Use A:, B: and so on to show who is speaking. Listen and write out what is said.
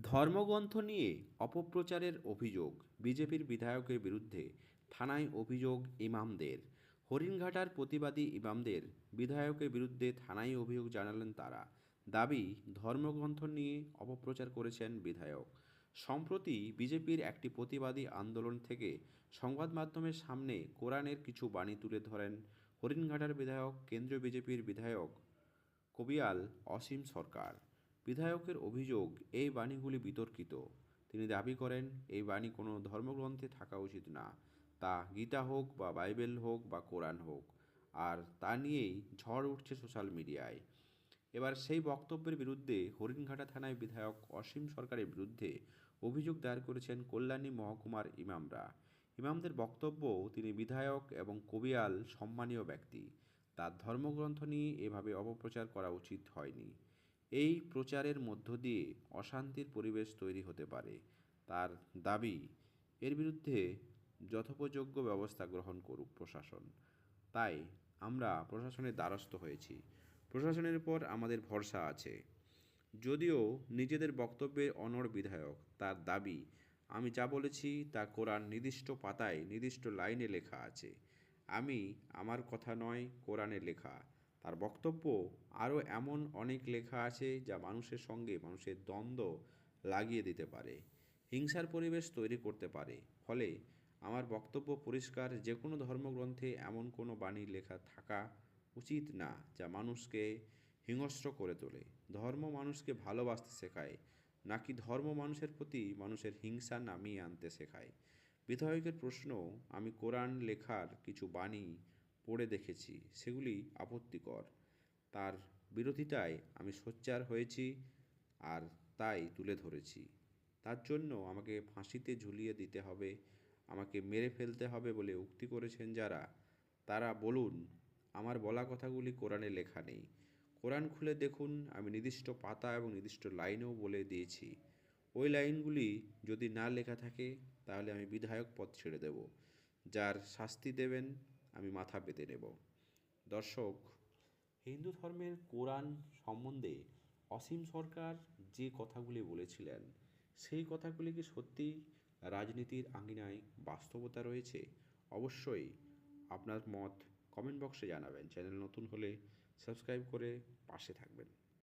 A: ধর্মগ্রন্থ নিয়ে অপপ্রচারের অভিযোগ বিজেপির বিধায়কের বিরুদ্ধে থানায় অভিযোগ ইমামদের। হরিণঘাটার প্রতিবাদী ইমামদের বিধায়কের বিরুদ্ধে থানায় অভিযোগ জানালেন তারা। দাবি, ধর্মগ্রন্থ নিয়ে অপপ্রচার করেছেন বিধায়ক। সম্প্রতি বিজেপির একটি প্রতিবাদী আন্দোলন থেকে সংবাদ মাধ্যমের সামনে কোরআনের কিছু বাণী তুলে ধরেন হরিণঘাটার বিধায়ক, কেন্দ্রীয় বিজেপির বিধায়ক কবিয়াল অসীম সরকার। বিধায়কের অভিযোগ, এই বাণীগুলি বিতর্কিত। তিনি দাবি করেন, এই বাণী কোনো ধর্মগ্রন্থে থাকা উচিত না, তা গীতা হোক বা বাইবেল হোক বা কোরআন হোক। আর তা নিয়েই ঝড় উঠছে সোশ্যাল মিডিয়ায়। এবার সেই বক্তব্যের বিরুদ্ধে হরিণঘাটা থানায় বিধায়ক অসীম সরকারের বিরুদ্ধে অভিযোগ দায়ের করেছেন কল্যাণী মহকুমার ইমামরা। ইমামদের বক্তব্য, তিনি বিধায়ক এবং কবিয়াল সম্মানীয় ব্যক্তি, তার ধর্মগ্রন্থ নিয়ে এভাবে অপপ্রচার করা উচিত হয়নি। এই প্রচারের মধ্য দিয়ে অশান্তির পরিবেশ তৈরি হতে পারে। তার দাবি, এর বিরুদ্ধে যথোপযোগ্য ব্যবস্থা গ্রহণ করুক প্রশাসন। তাই আমরা প্রশাসনের দ্বারস্থ হয়েছি। প্রশাসনের উপর আমাদের ভরসা আছে। যদিও নিজেদের বক্তব্যে অনড় বিধায়ক, তার দাবি, আমি যা বলেছি তা কোরআন নির্দিষ্ট পাতায় নির্দিষ্ট লাইনে লেখা আছে। আমার কথা নয়, কোরআনে লেখা। তার বক্তব্য, আরও এমন অনেক লেখা আছে যা মানুষের সঙ্গে মানুষের দ্বন্দ্ব লাগিয়ে দিতে পারে, হিংসার পরিবেশ তৈরি করতে পারে। ফলে আমার বক্তব্য পরিষ্কার, যে কোনো ধর্মগ্রন্থে এমন কোনো বাণী লেখা থাকা উচিত না যা মানুষকে হিংস্র করে তোলে। ধর্ম মানুষকে ভালোবাসতে শেখায়, নাকি ধর্ম মানুষের প্রতি মানুষের হিংসা নামিয়ে আনতে শেখায়। বিধায়কের প্রশ্ন, আমি কোরআন লেখার কিছু বাণী পড়ে দেখেছি, সেগুলি আপত্তিকর। তার বিরোধিতায় আমি সোচ্চার হয়েছি আর তাই তুলে ধরেছি। তার জন্য আমাকে ফাঁসিতে ঝুলিয়ে দিতে হবে, আমাকে মেরে ফেলতে হবে বলে উক্তি করেছেন যারা, তারা বলুন আমার বলা কথাগুলি কোরআনে লেখা নেই। কোরআন খুলে দেখুন, আমি নির্দিষ্ট পাতা এবং নির্দিষ্ট লাইনেও বলে দিয়েছি। ওই লাইনগুলি যদি না লেখা থাকে তাহলে আমি বিধায়ক পদ ছেড়ে দেব। যার শাস্তি দেবেন আমি মাথা পেতে নেব। দর্শক, হিন্দু ধর্মের কোরআন সম্বন্ধে অসীম সরকার যে কথাগুলি বলেছিলেন, সেই কথাগুলি কি সত্যিই রাজনীতির আঙিনায় বাস্তবতা রয়েছে? অবশ্যই আপনার মত কমেন্ট বক্সে জানাবেন। চ্যানেল নতুন হলে সাবস্ক্রাইব করে পাশে থাকবেন।